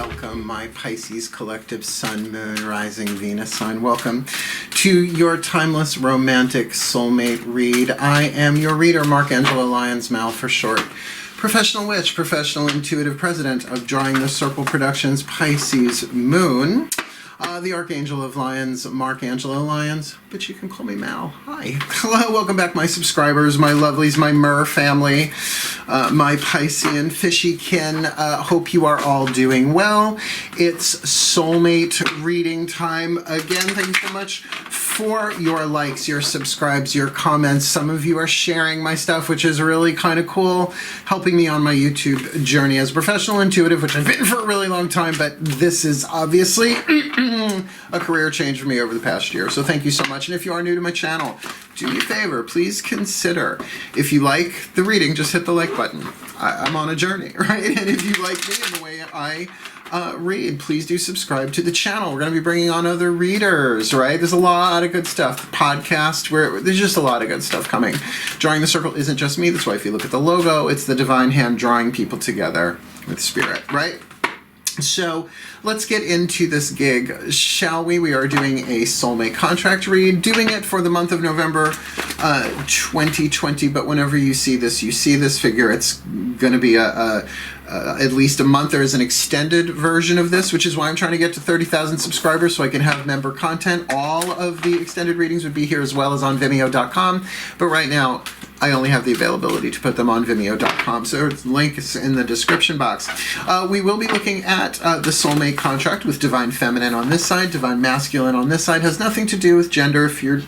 Welcome, my Pisces collective Sun, Moon, Rising, Venus sign. Welcome to your timeless romantic soulmate read. I am your reader, Angelo, lYONS, Mal for short. Professional witch, professional intuitive president of Drawing the Circle Productions, Pisces Moon. The Archangel of lYONS, Angelo, lYONS, but you can call me Mal. Hi. Hello, welcome back, my subscribers, my lovelies, my Mer family, my Piscean fishy kin. Hope you are all doing well. It's soulmate reading time. Again, thank you so much for your likes, your subscribes, your comments. Some of you are sharing my stuff, which is really kind of cool, helping me on my YouTube journey as a professional intuitive, which I've been for a really long time, but this is obviously a career change for me over the past year. So thank you so much. And if you are new to my channel, do me a favor, please consider, if you like the reading, just hit the like button. I'm on a journey, right? And if you like me and the way I read, please do subscribe to the channel. We're going to be bringing on other readers, right? There's a lot of good stuff. Podcast, there's just a lot of good stuff coming. Drawing the Circle isn't just me. That's why if you look at the logo, it's the divine hand drawing people together with spirit, right? So let's get into this gig, shall we? We are doing a soulmate contract read, doing it for the month of November 2020, but whenever you see this figure, it's going to be at least a month. There is an extended version of this, which is why I'm trying to get to 30,000 subscribers so I can have member content. All of the extended readings would be here as well as on Vimeo.com, but right now I only have the availability to put them on Vimeo.com, so the link is in the description box. We will be looking at the soulmate contract with divine feminine on this side, divine masculine on this side. Has nothing to do with gender. If you're,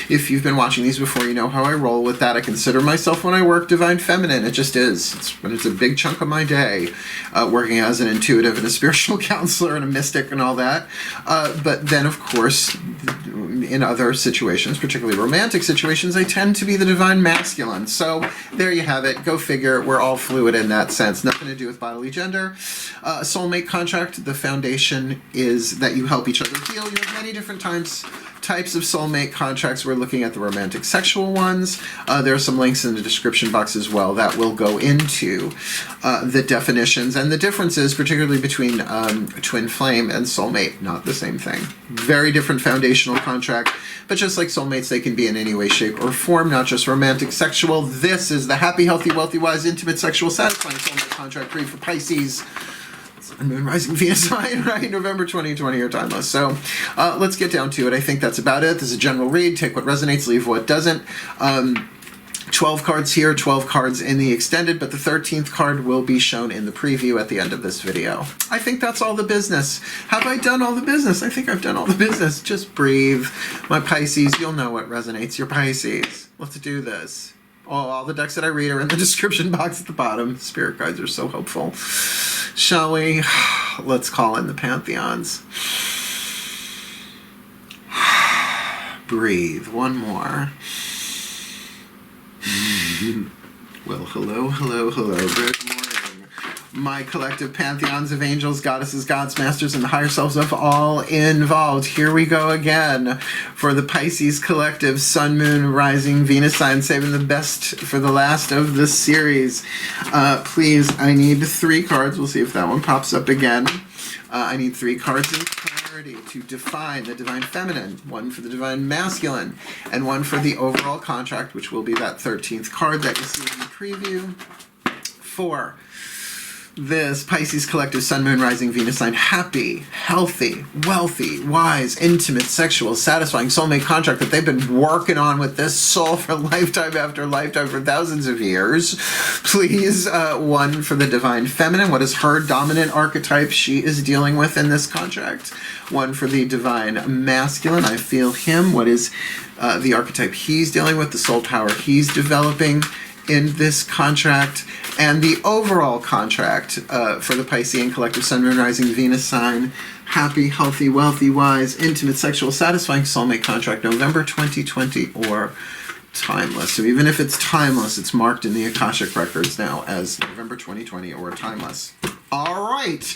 if you've been watching these before, you know how I roll with that. I consider myself, when I work, divine feminine. It just is. It's a big chunk of my day, working as an intuitive and a spiritual counselor and a mystic and all that. But then, of course, in other situations, particularly romantic situations, I tend to be the divine masculine. So there you have it. Go figure. We're all fluid in that sense. Nothing to do with bodily gender. Soulmate contract, the foundation is that you help each other heal. You have many different types of soulmate contracts. We're looking at the romantic sexual ones. There are some links in the description box as well that will go into the definitions and the differences, particularly between twin flame and soulmate. Not the same thing. Very different foundational contract, but just like soulmates, they can be in any way, shape, or form, not just romantic sexual. This is the happy, healthy, wealthy, wise, intimate, sexual, satisfying soulmate contract read for Pisces. Moon, Rising, Venus sign, right? November 2020 or timeless. So let's get down to it. I think that's about it. This is a general read. Take what resonates, leave what doesn't. 12 cards here, 12 cards in the extended, but the 13th card will be shown in the preview at the end of this video. I think that's all the business. Have I done all the business? I think I've done all the business. Just breathe. My Pisces, you'll know what resonates. Your Pisces. Let's do this. All the decks that I read are in the description box at the bottom. Spirit guides are so helpful. Shall we? Let's call in the pantheons. Breathe. One more. Well, hello, hello, hello. Good morning. My collective pantheons of angels, goddesses, gods, masters, and the higher selves of all involved. Here we go again for the Pisces collective Sun, Moon, Rising, Venus sign, saving the best for the last of this series. Please, I need 3 cards. We'll see if that one pops up again. I need 3 cards in clarity to define the divine feminine, 1 for the divine masculine, and 1 for the overall contract, which will be that 13th card that you see in the preview. For this Pisces collective Sun, Moon, Rising, Venus sign, happy, healthy, wealthy, wise, intimate, sexual, satisfying soulmate contract that they've been working on with this soul for lifetime after lifetime for thousands of years. Please, 1 for the divine feminine. What is her dominant archetype she is dealing with in this contract? 1 for the divine masculine. I feel him. What is the archetype he's dealing with, the soul power he's developing in this contract? And the overall contract for the Piscean collective Sun, Moon, Rising, Venus sign, happy, healthy, wealthy, wise, intimate, sexual, satisfying soulmate contract, November 2020 or timeless. So even if it's timeless, it's marked in the Akashic records now as November 2020 or timeless. All right,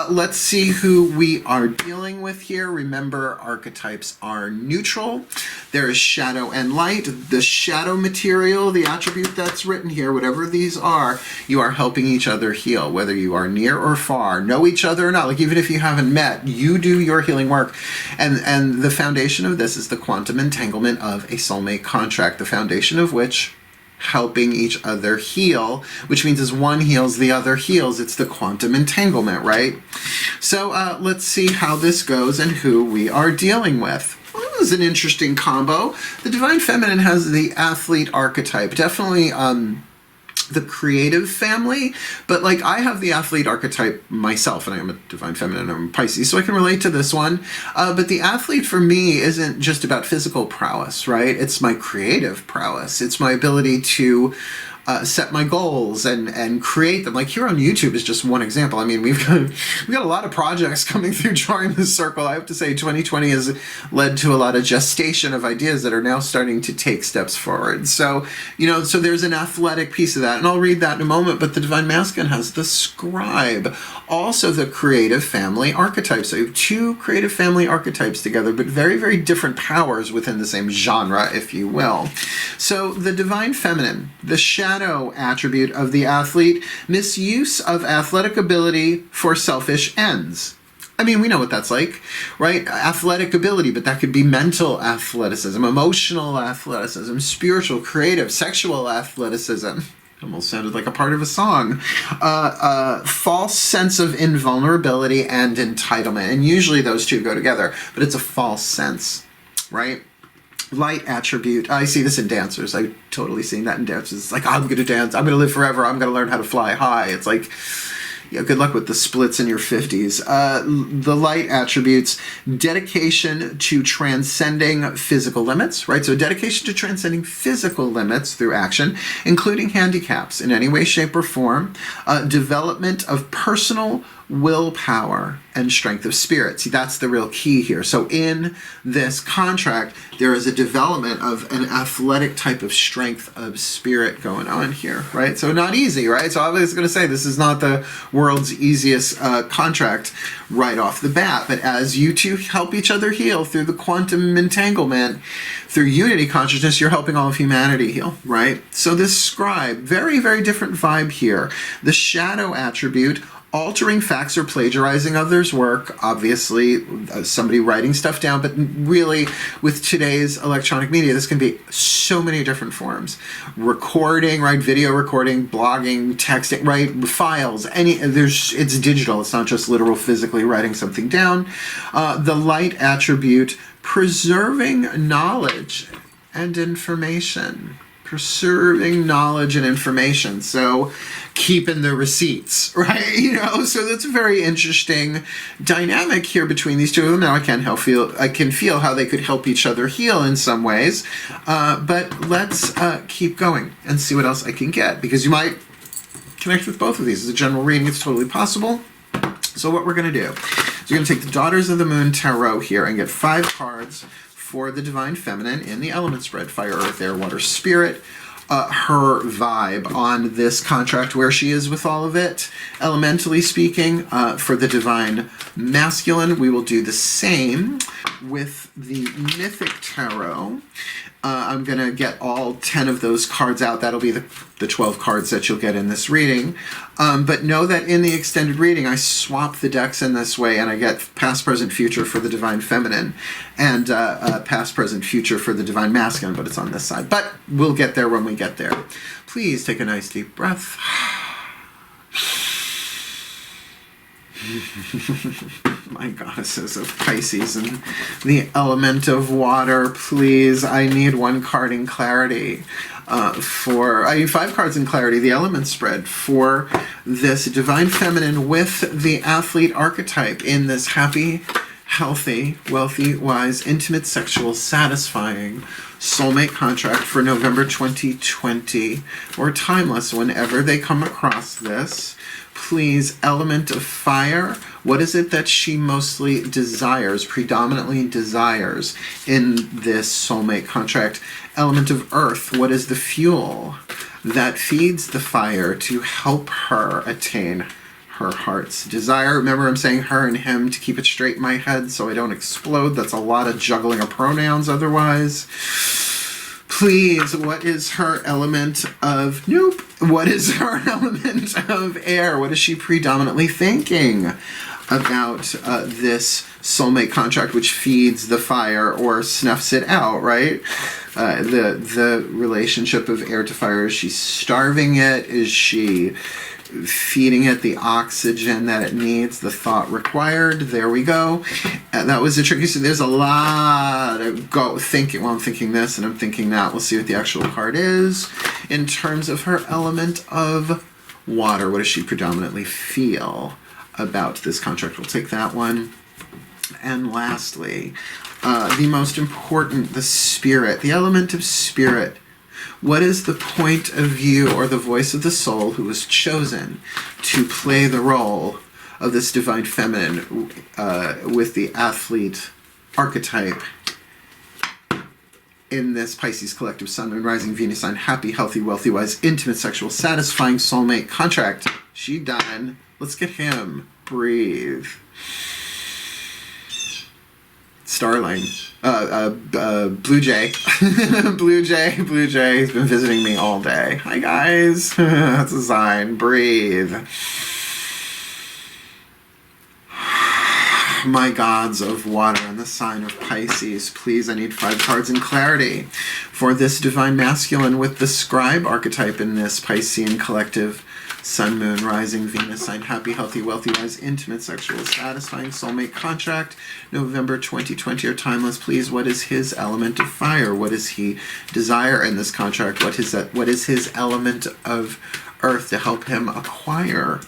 let's see who we are dealing with here. Remember, archetypes are neutral. There is shadow and light. The shadow material, the attribute that's written here, whatever these are, you are helping each other heal, whether you are near or far, know each other or not. Like even if you haven't met, you do your healing work. And the foundation of this is the quantum entanglement of a soulmate contract, the foundation of which helping each other heal, which means as one heals, the other heals. It's the quantum entanglement, right? So let's see how this goes and who we are dealing with. Well, this is an interesting combo. The Divine Feminine has the athlete archetype. Definitely the creative family, but like I have the athlete archetype myself, and I am a Divine Feminine, I'm a Pisces, so I can relate to this one. But the athlete for me isn't just about physical prowess, right? It's my creative prowess. It's my ability to set my goals and create them. Like here on YouTube is just one example. I mean, we've got a lot of projects coming through Drawing the Circle. I have to say 2020 has led to a lot of gestation of ideas that are now starting to take steps forward. So, you know, so there's an athletic piece of that, and I'll read that in a moment, but the Divine Masculine has the Scribe, also the creative family archetype. So you have two creative family archetypes together, but very, very different powers within the same genre, if you will. So the Divine Feminine, the shadow attribute of the athlete, misuse of athletic ability for selfish ends. I mean, we know what that's like, right? Athletic ability, but that could be mental athleticism, emotional athleticism, spiritual, creative, sexual athleticism. Almost sounded like a part of a song. False sense of invulnerability and entitlement. And usually those two go together, but it's a false sense, right? Light attribute. I see this in dancers. I've totally seen that in dancers. It's like, I'm going to dance. I'm going to live forever. I'm going to learn how to fly high. It's like, yeah, good luck with the splits in your 50s. The light attributes, dedication to transcending physical limits, right? So dedication to transcending physical limits through action, including handicaps in any way, shape, or form. Development of personal willpower and strength of spirit. See, that's the real key here. So in this contract, there is a development of an athletic type of strength of spirit going on here, right? So not easy, right? So I was going to say this is not the world's easiest contract right off the bat, but as you two help each other heal through the quantum entanglement, through unity consciousness, you're helping all of humanity heal, right? So this Scribe, very, very different vibe here. The shadow attribute, altering facts or plagiarizing others' work, obviously somebody writing stuff down, but really with today's electronic media, this can be so many different forms. Recording, right? Video recording, blogging, texting, right? Files, it's digital. It's not just literal physically writing something down. The light attribute, preserving knowledge and information. Preserving knowledge and information. So keeping the receipts, right? You know, so that's a very interesting dynamic here between these two of them. Now I can feel how they could help each other heal in some ways. But let's keep going and see what else I can get, because you might connect with both of these. As a general reading, it's totally possible. So what we're going to do is we're going to take the Daughters of the Moon Tarot here and get 5 cards for the Divine Feminine in the element spread: fire, earth, air, water, spirit. Her vibe on this contract, where she is with all of it. Elementally speaking, for the Divine Masculine, we will do the same with the Mythic Tarot. I'm going to get all 10 of those cards out. That'll be the 12 cards that you'll get in this reading. But know that in the extended reading, I swap the decks in this way, and I get past, present, future for the Divine Feminine, and past, present, future for the Divine Masculine, but it's on this side. But we'll get there when we get there. Please take a nice deep breath. My goddesses of Pisces and the element of water, please. I need 1 card in clarity I need 5 cards in clarity, the element spread for this Divine Feminine with the athlete archetype in this happy, healthy, wealthy, wise, intimate, sexual, satisfying soulmate contract for November 2020, or timeless whenever they come across this. Please, element of fire, what is it that she mostly desires, predominantly desires in this soulmate contract? Element of earth, what is the fuel that feeds the fire to help her attain her heart's desire. Remember, I'm saying her and him to keep it straight in my head so I don't explode. That's a lot of juggling of pronouns otherwise. Please, what is her element of... Nope. What is her element of air? What is she predominantly thinking about this soulmate contract, which feeds the fire or snuffs it out, right? The relationship of air to fire, is she starving it? Is she feeding it the oxygen that it needs, the thought required? There we go. That was a tricky. So there's a lot of thinking. Well, I'm thinking this and I'm thinking that. We'll see what the actual card is. In terms of her element of water, what does she predominantly feel about this contract? We'll take that one. And lastly, the most important, the spirit, the element of spirit. What is the point of view or the voice of the soul who was chosen to play the role of this divine feminine with the athlete archetype in this Pisces collective Sun, Moon, Rising, Venus sign? Happy, healthy, wealthy, wise, intimate, sexual, satisfying soulmate contract. She done. Let's get him. Breathe. Starling. Blue Jay. Blue Jay. He's been visiting me all day. Hi, guys. That's a sign. Breathe. My gods of water and the sign of Pisces, please, I need 5 cards in clarity for this divine masculine with the scribe archetype in this Piscean collective Sun, Moon, Rising, Venus sign. Happy, healthy, wealthy, wise, intimate, sexual, satisfying soulmate contract. November 2020 or timeless, please. What is his element of fire? What does he desire in this contract? What is his element of earth to help him acquire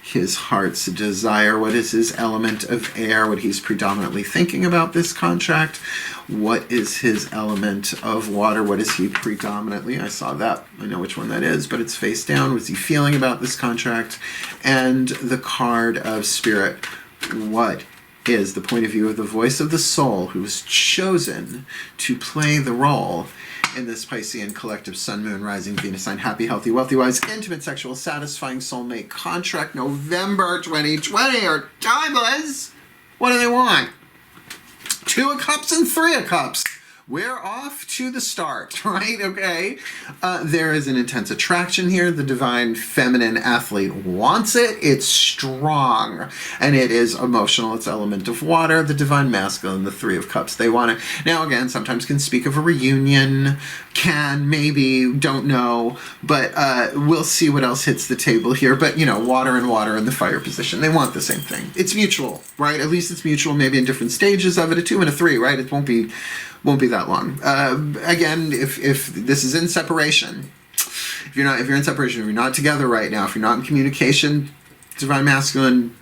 his heart's desire? What is his element of air? What he's predominantly thinking about this contract? What is his element of water? What is he predominantly? I saw that. I know which one that is, but it's face down. What's he feeling about this contract? And the card of spirit. What is the point of view of the voice of the soul who was chosen to play the role in this Piscean collective Sun, Moon, Rising, Venus sign? Happy, healthy, wealthy, wise, intimate, sexual, satisfying soulmate contract. November 2020 or timeless. What do they want? 2 of Cups and 3 of Cups. We're off to the start, right? Okay. There is an intense attraction here. The divine feminine athlete wants it. It's strong. And it is emotional. It's element of water. The divine masculine, the 3 of Cups. They want it. Now, again, sometimes can speak of a reunion. Can, maybe, don't know. But we'll see what else hits the table here. But, you know, water and water in the fire position. They want the same thing. It's mutual, right? At least it's mutual, maybe in different stages of it. A 2 and a 3, right? It won't be that long. Again, if this is in separation, if you're in separation, if you're not together right now, if you're not in communication, divine masculine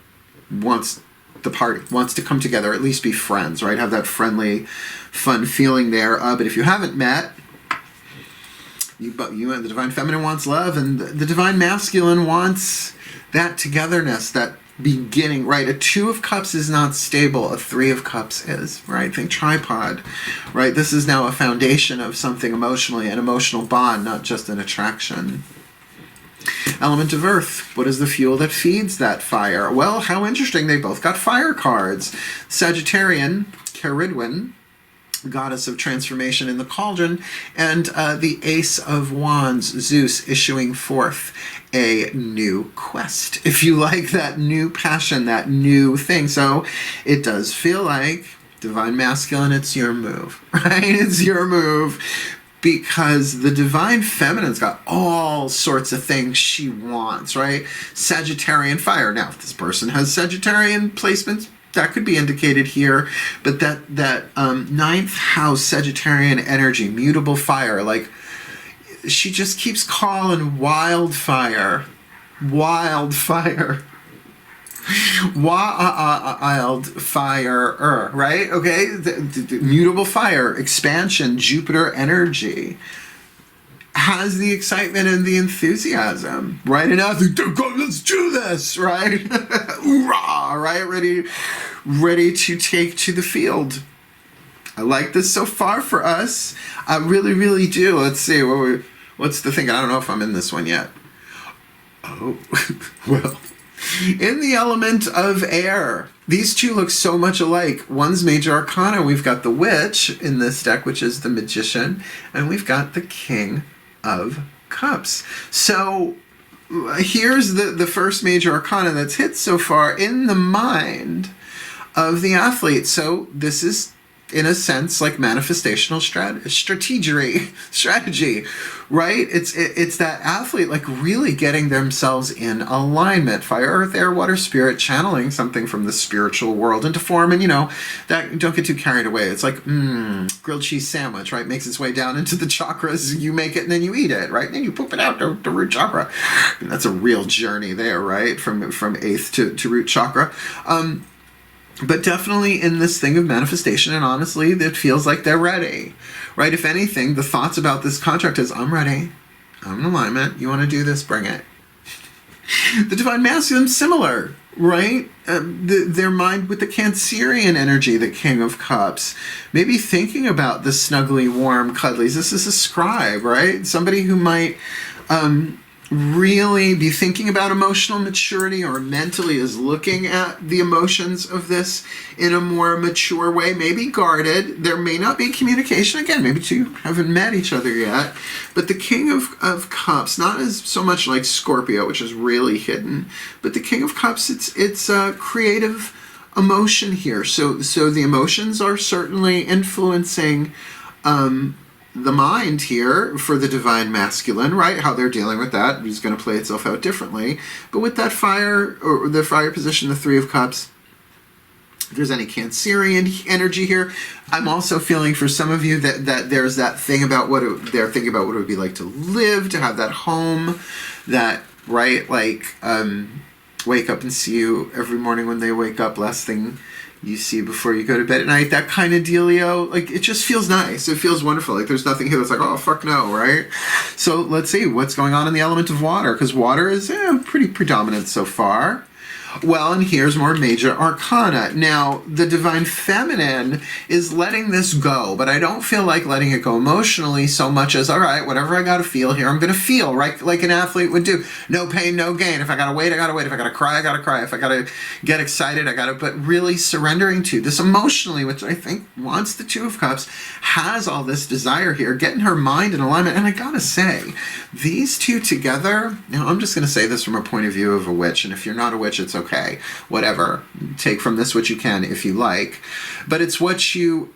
wants the party, wants to come together, at least be friends, right? Have that friendly, fun feeling there. But if you haven't met, you and the divine feminine wants love, and the divine masculine wants that togetherness, that beginning, right? A 2 of Cups is not stable. A 3 of Cups is, right? Think tripod, right? This is now a foundation of something emotionally, an emotional bond, not just an attraction. Element of earth. What is the fuel that feeds that fire? Well, how interesting. They both got fire cards. Sagittarian, Caridwen, goddess of transformation in the cauldron, and the Ace of Wands, Zeus, issuing forth a new quest, if you like, that new passion, that new thing. So it does feel like divine masculine, it's your move, right? It's your move, because the divine feminine's got all sorts of things she wants, right? Sagittarian fire. Now, if this person has Sagittarian placements, that could be indicated here, but that 9th house Sagittarian energy, mutable fire, like she just keeps calling wildfire, right? Okay, the mutable fire, expansion, Jupiter energy. Has the excitement and the enthusiasm, right? And I think, let's do this, right? Hoorah, right? Ready to take to the field. I like this so far for us. I really, really do. Let's see. What's the thing? I don't know if I'm in this one yet. Oh, well, In the element of air, these two look so much alike. One's major arcana. We've got the Witch in this deck, which is the Magician, and we've got the King of Cups. So here's the first major arcana that's hit so far in the mind of the athlete. So this is, in a sense, like manifestational strategy, right? It's that athlete like really getting themselves in alignment. Fire, earth, air, water, spirit, channeling something from the spiritual world into form. And that, don't get too carried away. It's like grilled cheese sandwich, right? Makes its way down into the chakras. You make it and then you eat it, right? And then you poop it out to root chakra. And that's a real journey there, right? From 8th to root chakra. But definitely in this thing of manifestation, and honestly, it feels like they're ready, right? If anything, the thoughts about this contract is, I'm ready. I'm in alignment. You want to do this? Bring it. The Divine Masculine, similar, right? Their mind with the Cancerian energy, the King of Cups. Maybe thinking about the snuggly, warm, cuddlies. This is a scribe, right? Somebody who might really be thinking about emotional maturity, or mentally is looking at the emotions of this in a more mature way, maybe guarded. There may not be communication. Again, maybe two haven't met each other yet. But the King of Cups, not as so much like Scorpio, which is really hidden, but the King of Cups, it's a creative emotion here. So the emotions are certainly influencing the mind here for the Divine Masculine, right? How they're dealing with that is going to play itself out differently. But with that fire, or the fire position, the Three of Cups, if there's any Cancerian energy here, I'm also feeling for some of you that there's that thing about they're thinking about what it would be like to live, to have that home, that, right, like, wake up and see you every morning when they wake up, last thing you see before you go to bed at night, that kind of dealio. Like, it just feels nice. It feels wonderful. Like, there's nothing here that's like, oh, fuck no, right? So let's see what's going on in the element of water, because water is pretty predominant so far. Well, and here's more major arcana. Now, the Divine Feminine is letting this go, but I don't feel like letting it go emotionally so much as, all right, whatever I got to feel here, I'm going to feel, right? Like an athlete would do. No pain, no gain. If I got to wait, I got to wait. If I got to cry, I got to cry. If I got to get excited, I got to, but really surrendering to this emotionally, which I think wants the Two of Cups, has all this desire here, getting her mind in alignment. And I got to say, these two together, now I'm just going to say this from a point of view of a witch, and if you're not a witch, it's okay, whatever, take from this what you can if you like, but it's what you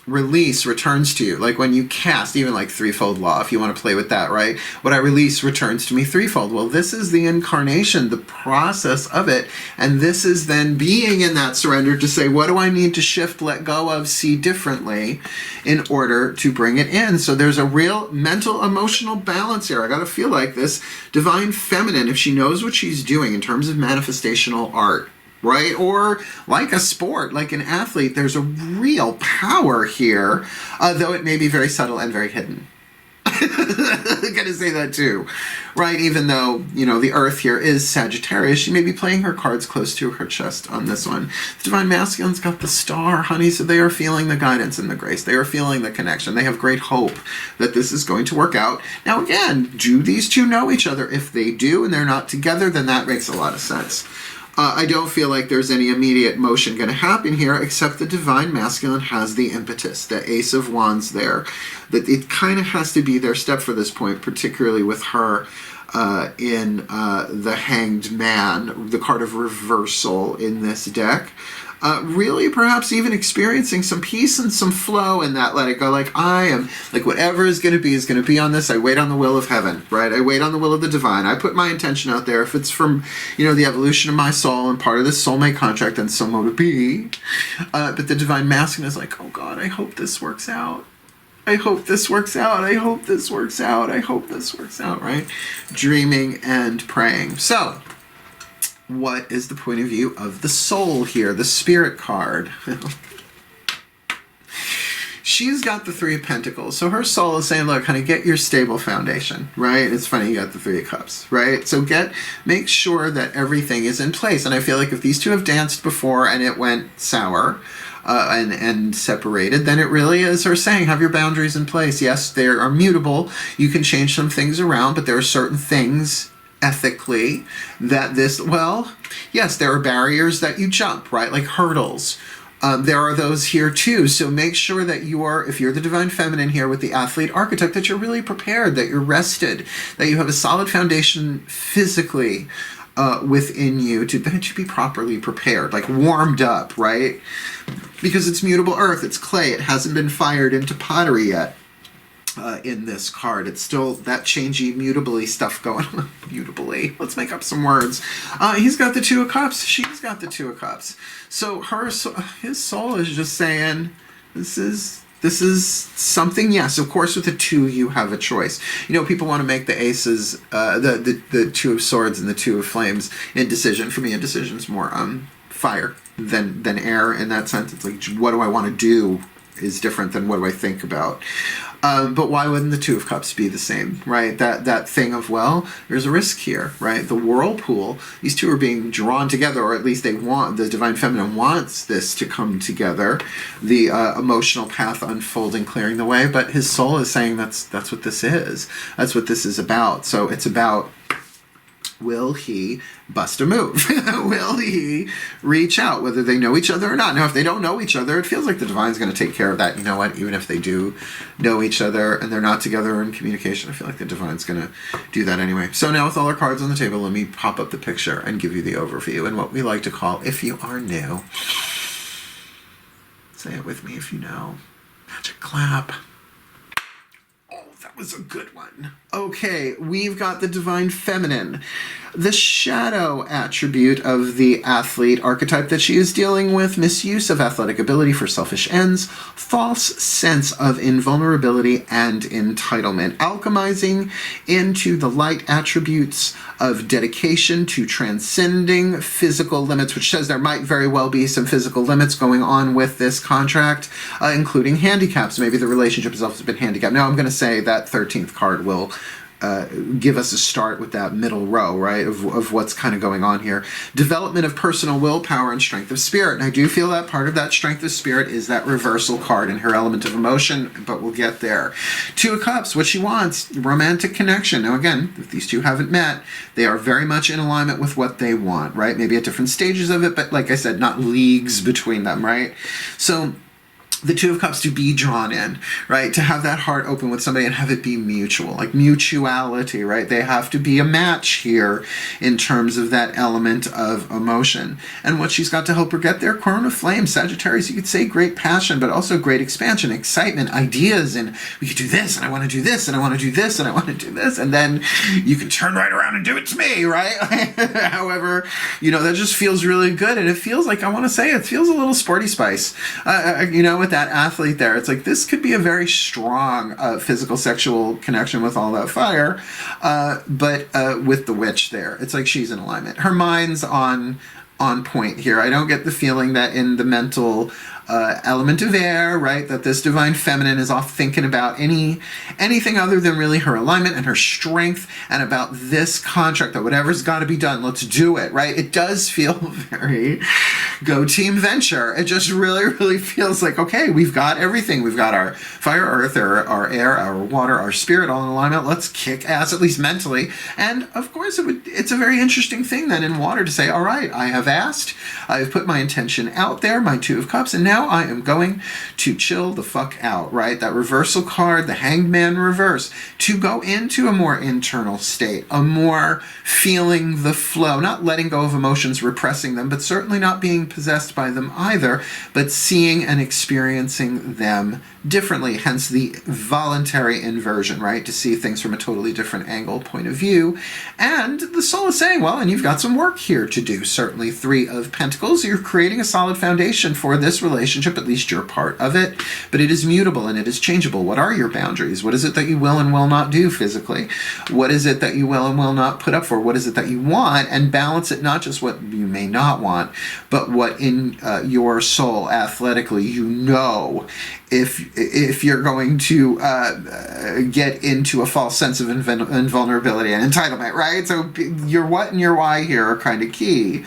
release returns to you. Like when you cast, even like threefold law, if you want to play with that, right? What I release returns to me threefold. Well, this is the incarnation, the process of it, and this is then being in that surrender to say, what do I need to shift, let go of, see differently in order to bring it in? So there's a real mental, emotional balance here. I got to feel like this Divine Feminine, if she knows what she's doing in terms of manifestational art, right? Or like a sport, like an athlete, there's a real power here, though it may be very subtle and very hidden. I gotta say that too, right? Even though, the Earth here is Sagittarius, she may be playing her cards close to her chest on this one. The Divine Masculine's got the star, honey, so they are feeling the guidance and the grace. They are feeling the connection. They have great hope that this is going to work out. Now again, do these two know each other? If they do and they're not together, then that makes a lot of sense. I don't feel like there's any immediate motion going to happen here, except the Divine Masculine has the impetus, the Ace of Wands there, that it kind of has to be their step for this point, particularly with her in the Hanged Man, the card of reversal in this deck. Really perhaps even experiencing some peace and some flow in that let it go. Like, I am, like, whatever is going to be on this. I wait on the will of heaven, right? I wait on the will of the divine. I put my intention out there. If it's from, the evolution of my soul and part of this soulmate contract, then so will it be. But the Divine Masculine is like, oh God, I hope this works out. I hope this works out. I hope this works out. I hope this works out, right? Dreaming and praying. So, what is the point of view of the soul here, the Spirit card? She's got the Three of Pentacles. So her soul is saying, look, honey, get your stable foundation, right? It's funny, you got the Three of Cups, right? So make sure that everything is in place. And I feel like if these two have danced before and it went sour, and separated, then it really is her saying, have your boundaries in place. Yes, they are mutable. You can change some things around, but there are certain things ethically that this, well, yes, there are barriers that you jump, right? Like hurdles. There are those here too. So make sure that if you're the divine feminine here with the athlete archetype, that you're really prepared, that you're rested, that you have a solid foundation physically within you to be properly prepared, like warmed up, right? Because it's mutable earth, it's clay, it hasn't been fired into pottery yet. In this card, it's still that changey, mutably stuff going on. Mutably, let's make up some words. He's got the Two of Cups. She's got the Two of Cups. So his soul is just saying, this is something. Yes, of course, with the two, you have a choice. You know, people want to make the aces, the Two of Swords and the Two of Flames indecision. For me, indecision's more fire than air in that sense. It's like, what do I want to do is different than what do I think about. But why wouldn't the Two of Cups be the same, right? That thing of, well, there's a risk here, right? The whirlpool, these two are being drawn together, or at least the divine feminine wants this to come together, the emotional path unfolding, clearing the way, but his soul is saying that's what this is. That's what this is about. So it's about, will he bust a move? Will he reach out, whether they know each other or not? Now, if they don't know each other, it feels like the divine's going to take care of that. You know what? Even if they do know each other and they're not together in communication, I feel like the divine's going to do that anyway. So now with all our cards on the table, let me pop up the picture and give you the overview and what we like to call, if you are new, say it with me if you know, magic clap. That was a good one. Okay, we've got the divine feminine, the shadow attribute of the athlete archetype that she is dealing with: misuse of athletic ability for selfish ends, false sense of invulnerability and entitlement, alchemizing into the light attributes of dedication to transcending physical limits, which says there might very well be some physical limits going on with this contract, including handicaps. Maybe the relationship itself has been handicapped. Now, I'm going to say that 13th card will give us a start with that middle row, right, of what's kind of going on here. Development of personal willpower and strength of spirit. And I do feel that part of that strength of spirit is that reversal card and her element of emotion, but we'll get there. Two of Cups, what she wants, romantic connection. Now again, if these two haven't met, they are very much in alignment with what they want, right? Maybe at different stages of it, but like I said, not leagues between them, right? So the Two of Cups to be drawn in, right? To have that heart open with somebody and have it be mutual, like mutuality, right? They have to be a match here in terms of that element of emotion. And what she's got to help her get there, Corona Flame, Sagittarius, you could say great passion, but also great expansion, excitement, ideas, and we could do this, and I want to do this, and I want to do this, and I want to do this, and then you can turn right around and do it to me, right? However, you know, that just feels really good, and it feels like, I want to say, it feels a little sporty spice, you know, with that athlete there. It's like, this could be a very strong physical sexual connection with all that fire, but with the witch there, it's like she's in alignment. Her mind's on point here. I don't get the feeling that in the mental element of air, right, that this divine feminine is off thinking about anything other than really her alignment and her strength, and about this contract, that whatever's got to be done, let's do it, right? It does feel very go team venture. It just really feels like, okay, we've got everything. We've got our fire, earth, our air, our water, our spirit all in alignment. Let's kick ass, at least mentally. And of course, it's a very interesting thing then in water to say, all right, I have asked, I've put my intention out there, my Two of Cups, and now I am going to chill the fuck out, right? That reversal card, the Hanged Man reverse, to go into a more internal state, a more feeling the flow, not letting go of emotions, repressing them, but certainly not being possessed by them either, but seeing and experiencing them differently, hence the voluntary inversion, right? To see things from a totally different angle, point of view. And the soul is saying, well, and you've got some work here to do. Certainly Three of Pentacles, you're creating a solid foundation for this relationship, at least you're part of it, but it is mutable and it is changeable. What are your boundaries? What is it that you will and will not do physically? What is it that you will and will not put up for? What is it that you want? And balance it, not just what you may not want, but what in your soul athletically, you know, if you're going to get into a false sense of invulnerability and entitlement, right? So your what and your why here are kind of key.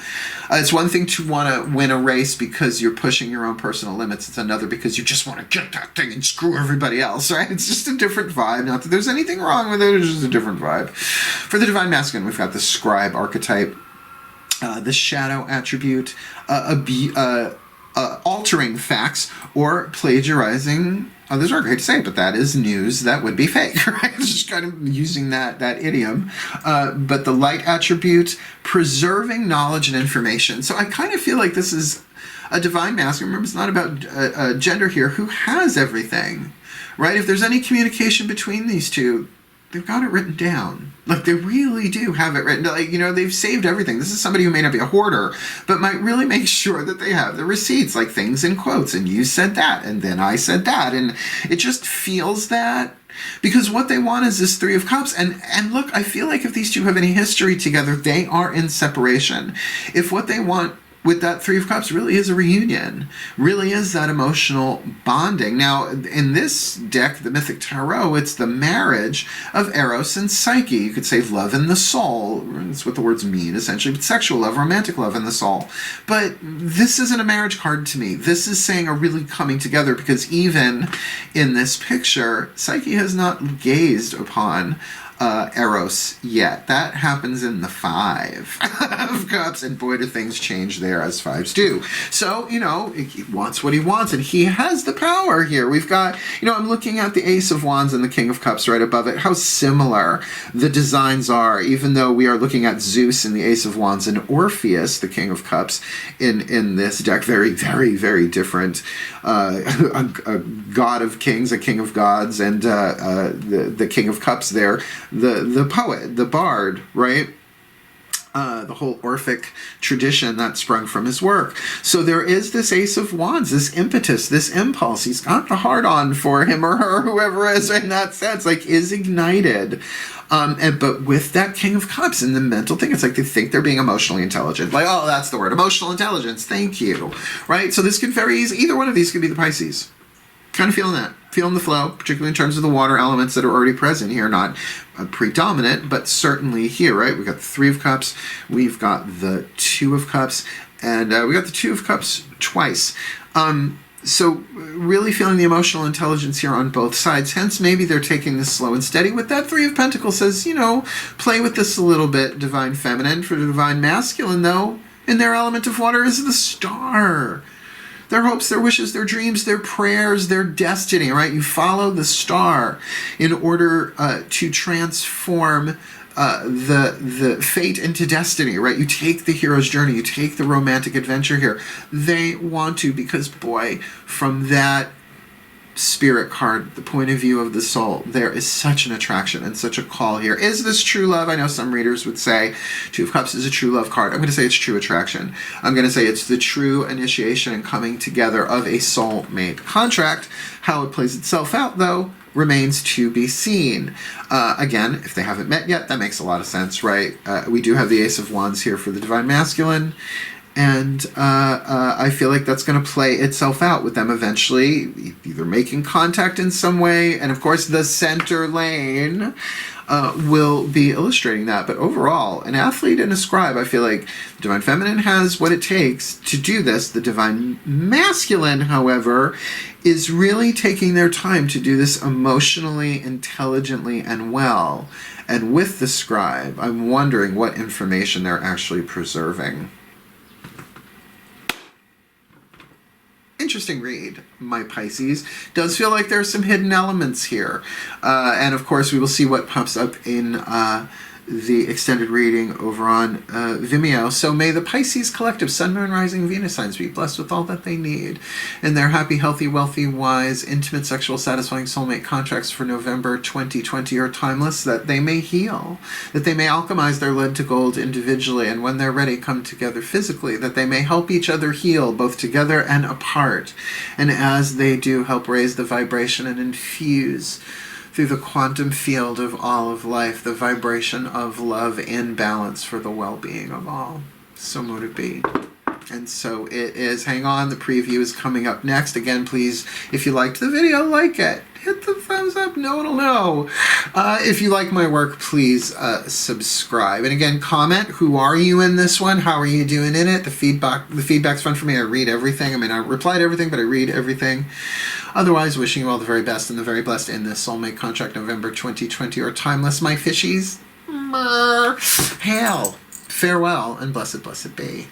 It's one thing to want to win a race because you're pushing your own personal limits. It's another because you just want to get that thing and screw everybody else, right? It's just a different vibe. Not that there's anything wrong with it. It's just a different vibe. For the Divine Masculine, we've got the Scribe archetype, the shadow attribute, altering facts or plagiarizing others. Are great to say, but that is news that would be fake, right? It's just kind of using that idiom. But the light attribute, preserving knowledge and information. So I kind of feel like this is a divine masculine. Remember, it's not about gender here. Who has everything, right? If there's any communication between these two, they've got it written down. Like, they really do have it written. Like, you know, they've saved everything. This is somebody who may not be a hoarder, but might really make sure that they have the receipts, like things in quotes. And you said that, and then I said that. And it just feels that. Because what they want is this Three of Cups. And look, I feel like if these two have any history together, they are in separation. If what they want with that Three of Cups really is a reunion, really is that emotional bonding. Now, in this deck, the Mythic Tarot, it's the marriage of Eros and Psyche. You could say love in the soul. That's what the words mean, essentially. But sexual love, romantic love in the soul. But this isn't a marriage card to me. This is saying a really coming together, because even in this picture, Psyche has not gazed upon Eros yet. That happens in the Five of Cups, and boy, do things change there, as fives do. So, you know, he wants what he wants, and he has the power here. We've got, you know, I'm looking at the Ace of Wands and the King of Cups right above it, how similar the designs are, even though we are looking at Zeus in the Ace of Wands and Orpheus, the King of Cups, in this deck. Very, very, very different. A god of kings, a king of gods, and the King of Cups there, the poet, the bard, right? The whole Orphic tradition that sprung from his work. So there is this Ace of Wands, this impetus, this impulse. He's got the heart on for him or her, whoever is in that sense, like, is ignited. But with that King of Cups and the mental thing, it's like they think they're being emotionally intelligent. Like, oh, that's the word, emotional intelligence. Thank you. Right? So this could very easily, either one of these could be the Pisces. Kind of feeling that. Feeling the flow, particularly in terms of the water elements that are already present here. Not predominant, but certainly here, right? We've got the Three of Cups. We've got the Two of Cups. And we got the Two of Cups twice. So really feeling the emotional intelligence here on both sides. Hence, maybe they're taking this slow and steady. With that Three of Pentacles says, you know, play with this a little bit, Divine Feminine. For the Divine Masculine, though, in their element of water is the Star. Their hopes, their wishes, their dreams, their prayers, their destiny, right? You follow the star in order to transform the fate into destiny, right? You take the hero's journey, you take the romantic adventure here. They want to, because boy, from that Spirit card, the point of view of the soul, there is such an attraction and such a call here. Is this true love? I know some readers would say Two of Cups is a true love card. I'm going to say it's true attraction. I'm going to say it's the true initiation and coming together of a soulmate contract. How it plays itself out, though, remains to be seen. Again, if they haven't met yet, that makes a lot of sense, right? We do have the Ace of Wands here for the Divine Masculine. And I feel like that's going to play itself out with them eventually, either making contact in some way, and of course the center lane will be illustrating that. But overall, an athlete and a scribe, I feel like the Divine Feminine has what it takes to do this. The Divine Masculine, however, is really taking their time to do this emotionally, intelligently, and well. And with the scribe, I'm wondering what information they're actually preserving. Interesting read, my Pisces. Does feel like there's some hidden elements here. And of course, we will see what pops up in the extended reading over on Vimeo. So may the Pisces collective Sun, Moon, Rising, Venus signs be blessed with all that they need in their happy, healthy, wealthy, wise, intimate, sexual, satisfying soulmate contracts for November 2020 are timeless, that they may heal, that they may alchemize their lead to gold individually, and when they're ready, come together physically, that they may help each other heal, both together and apart, and as they do, help raise the vibration and infuse through the quantum field of all of life, the vibration of love in balance for the well-being of all. So mote it be. And so it is. Hang on, the preview is coming up next. Again, please, if you liked the video, like it. Hit the thumbs up, no one will know. If you like my work, please subscribe. And again, comment, who are you in this one? How are you doing in it? The feedback's fun for me. I read everything. I mean, I reply to everything, but I read everything. Otherwise, wishing you all the very best and the very blessed in this Soulmate contract November 2020 or timeless, my fishies. Hail, farewell, and blessed, blessed be.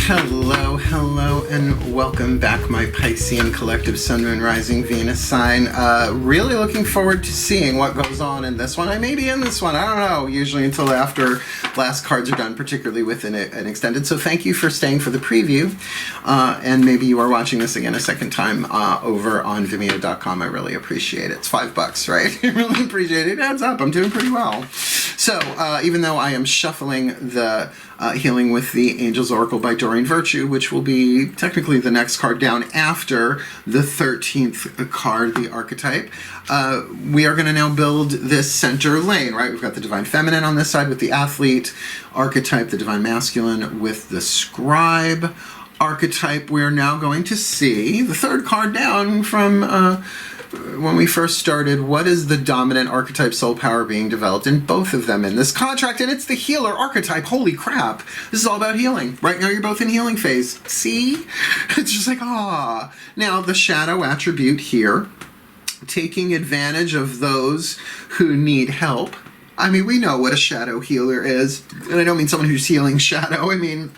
Hello, hello, and welcome back, my Piscean collective Sun, Moon, Rising, Venus sign. Really looking forward to seeing what goes on in this one. I may be in this one, I don't know, usually until after last cards are done, particularly within an extended. So thank you for staying for the preview, and maybe you are watching this again a second time over on Vimeo.com. I really appreciate it. It's $5, right? I really appreciate it. It adds up. I'm doing pretty well. So even though I am shuffling the Healing with the Angels Oracle by Doreen Virtue, which will be technically the next card down after the 13th card, the archetype. We are going to now build this center lane, right? We've got the Divine Feminine on this side with the Athlete archetype, the Divine Masculine with the Scribe archetype. We're now going to see the third card down from when we first started. What is the dominant archetype soul power being developed in both of them in this contract? And it's the healer archetype. Holy crap. This is all about healing. Right now you're both in healing phase. See? It's just like, ah. Now the shadow attribute here, taking advantage of those who need help. I mean, we know what a shadow healer is. And I don't mean someone who's healing shadow. I mean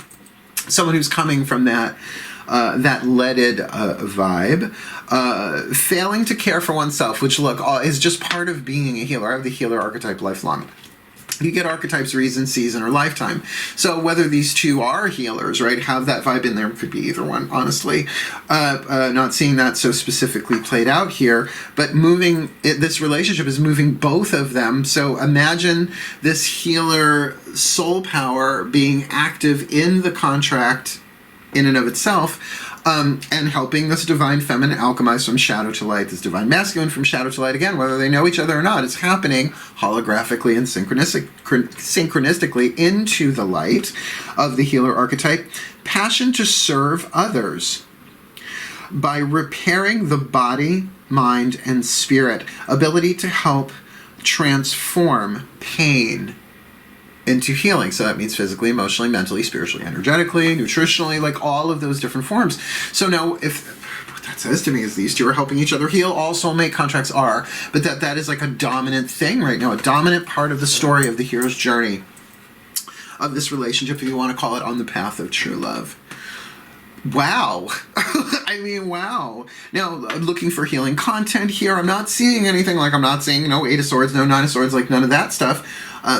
someone who's coming from that leaded vibe. Failing to care for oneself, which look, is just part of being a healer. I have the healer archetype lifelong. You get archetypes reason, season, or lifetime. So whether these two are healers, right, have that vibe in there, could be either one, honestly. Not seeing that so specifically played out here, but this relationship is moving both of them. So imagine this healer soul power being active in the contract in and of itself, and helping this Divine Feminine alchemize from shadow to light, this Divine Masculine from shadow to light. Again, whether they know each other or not, it's happening holographically and synchronistically into the light of the healer archetype. Passion to serve others by repairing the body, mind, and spirit. Ability to help transform pain into healing. So that means physically, emotionally, mentally, spiritually, energetically, nutritionally, like all of those different forms. So now, if what that says to me is these two are helping each other heal, all soulmate contracts are, but that is like a dominant thing right now, a dominant part of the story of the hero's journey of this relationship, if you want to call it, on the path of true love. Wow. I mean, wow. Now, looking for healing content here. I'm not seeing anything like, I'm not seeing no 8 of Swords, no 9 of Swords, like none of that stuff.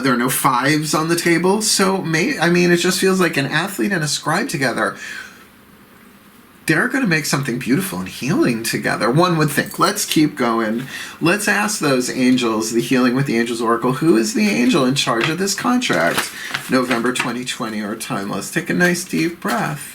There are no 5s on the table. So, I mean, it just feels like an athlete and a scribe together. They're going to make something beautiful and healing together. One would think. Let's keep going. Let's ask those angels, the Healing with the Angels Oracle, who is the angel in charge of this contract? November 2020 or timeless. Take a nice deep breath.